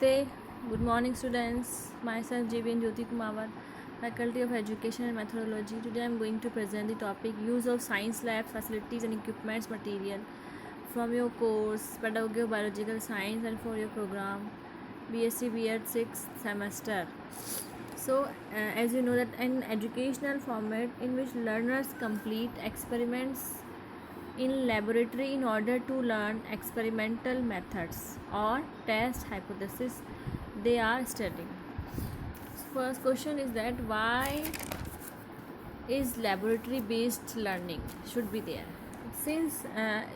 Namaste. Good morning, students. Myself JVN Jyoti Kumawar, Faculty of Education and Methodology. Today I am going to present the topic Use of Science Lab Facilities and Equipments Material from your course Pedagogy of Biological Science and for your program BSc B.Ed 6th semester. So, as you know that an educational format in which learners complete experiments in laboratory in order to learn experimental methods or test hypothesis they are studying. First question is that why is laboratory based learning should be there? Since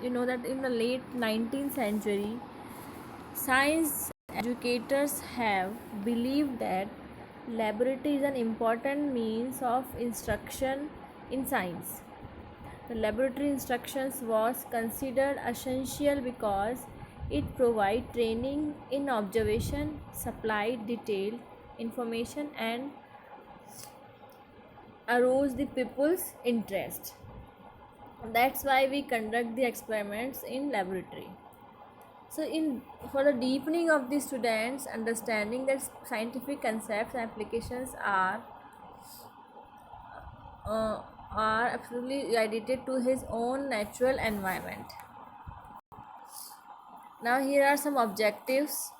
you know that in the late 19th century, science educators have believed that laboratory is an important means of instruction in science. The laboratory instructions was considered essential because it provided training in observation, supplied detailed information and aroused the people's interest. That's why we conduct the experiments in laboratory. So for the deepening of the students' understanding that scientific concepts and applications are absolutely related to his own natural environment. Now here are some objectives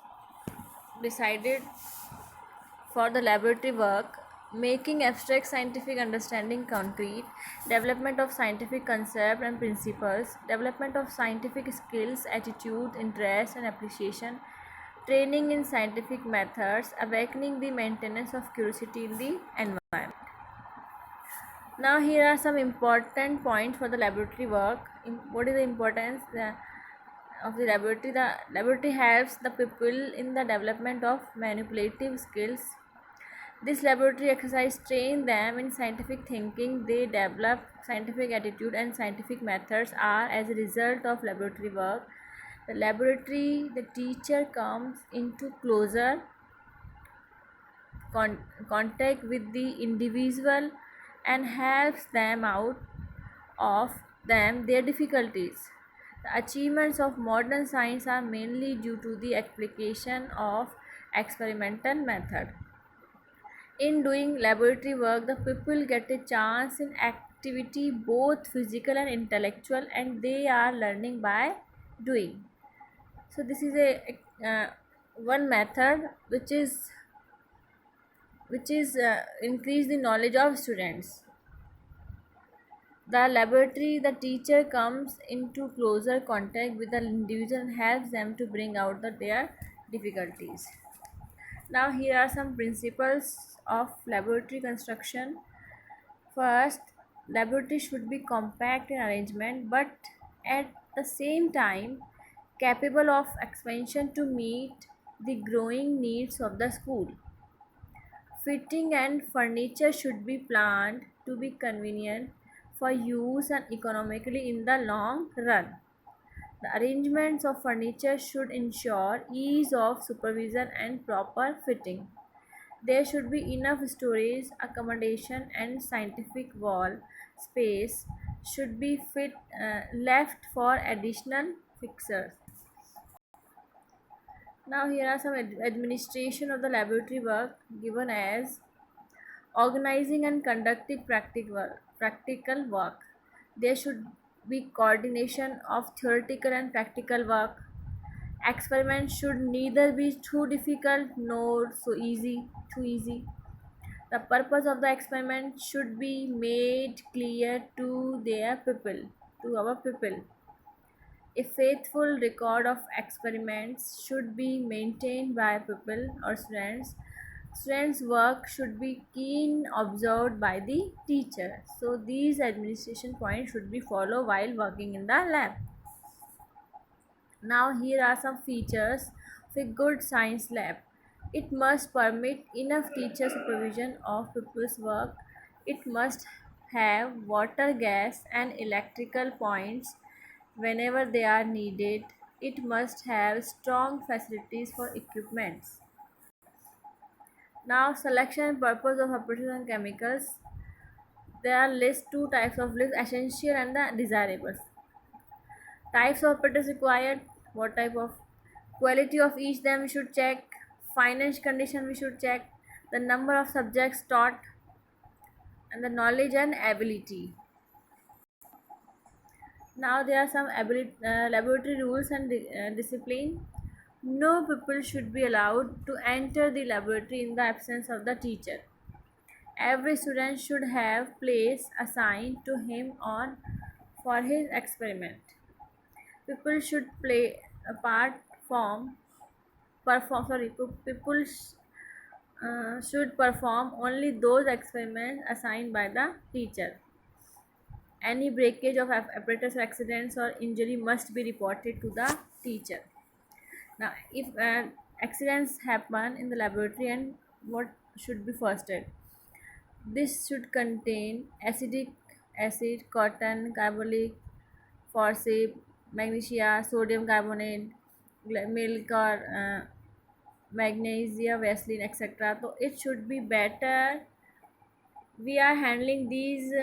decided for the laboratory work: making abstract scientific understanding concrete, development of scientific concepts and principles, development of scientific skills, attitude, interest and appreciation, training in scientific methods, awakening the maintenance of curiosity in the environment. Now here are some important points for the laboratory work. What is the importance of the laboratory? The laboratory helps the people in the development of manipulative skills. This laboratory exercise train them in scientific thinking. They develop scientific attitude and scientific methods are as a result of laboratory work. The laboratory, the teacher comes into closer contact with the individual and helps them out of their difficulties. The achievements of modern science are mainly due to the application of experimental method. In doing laboratory work, the people get a chance in activity, both physical and intellectual, and they are learning by doing. So this is a one method which is increase the knowledge of students. The laboratory, the teacher comes into closer contact with the individual and helps them to bring out their difficulties. Now here are some principles of laboratory construction. First, laboratory should be compact in arrangement but at the same time capable of expansion to meet the growing needs of the school. Fitting and furniture should be planned to be convenient for use and economically in the long run. The arrangements of furniture should ensure ease of supervision and proper fitting. There should be enough storage, accommodation, and scientific wall space should be left for additional fixtures. Now here are some administration of the laboratory work given as organizing and conducting practical work. There should be coordination of theoretical and practical work. Experiments should neither be too difficult nor too easy. The purpose of the experiment should be made clear to our people. A faithful record of experiments should be maintained by people or students. Students' work should be keen observed by the teacher. So these administration points should be followed while working in the lab. Now here are some features of a good science lab. It must permit enough teacher supervision of people's work. It must have water, gas and electrical points whenever they are needed. It must have strong facilities for equipments. Now selection and purpose of apparatus and chemicals. There are two types of lists: essential and the desirables. Types of apparatus required, what type of quality of each them we should check. finance condition we should check, the number of subjects taught, and the knowledge and ability. Now there are some laboratory rules and discipline. No pupil should be allowed to enter the laboratory in the absence of the teacher. Every student should have place assigned to him on for his experiment. People should play a part form perform sorry people should perform only those experiments assigned by the teacher. Any breakage of apparatus, accidents or injury must be reported to the teacher. Now, if accidents happen in the laboratory, and what should be first aid? This should contain acidic acid, cotton, carbolic, forceps, magnesia, sodium carbonate, milk or magnesia, Vaseline, etc. So it should be better. We are handling these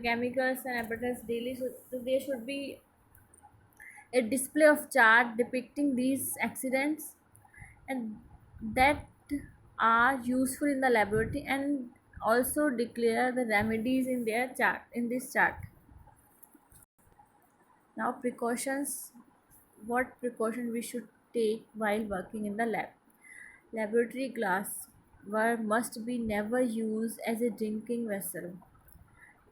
chemicals and apparatus daily, so there should be a display of chart depicting these accidents and that are useful in the laboratory, and also declare the remedies in their chart, in this chart. Now precautions, what precaution we should take while working in the lab. Laboratory glassware must be never used as a drinking vessel.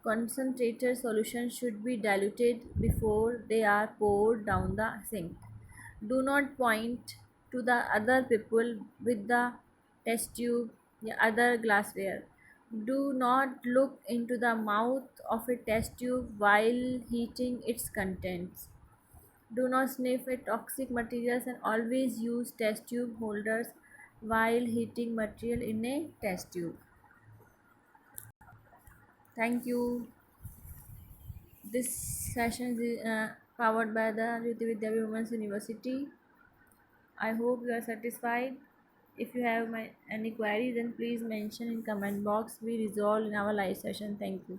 Concentrated solution should be diluted before they are poured down the sink. Do not point to the other people with the test tube, the other glassware. Do not look into the mouth of a test tube while heating its contents. Do not sniff at toxic materials, and always use test tube holders while heating material in a test tube. Thank you. This session is powered by the Jyoti Vidya Women's University. I hope you are satisfied. If you have any queries, then please mention in comment box. We resolve in our live session. Thank you.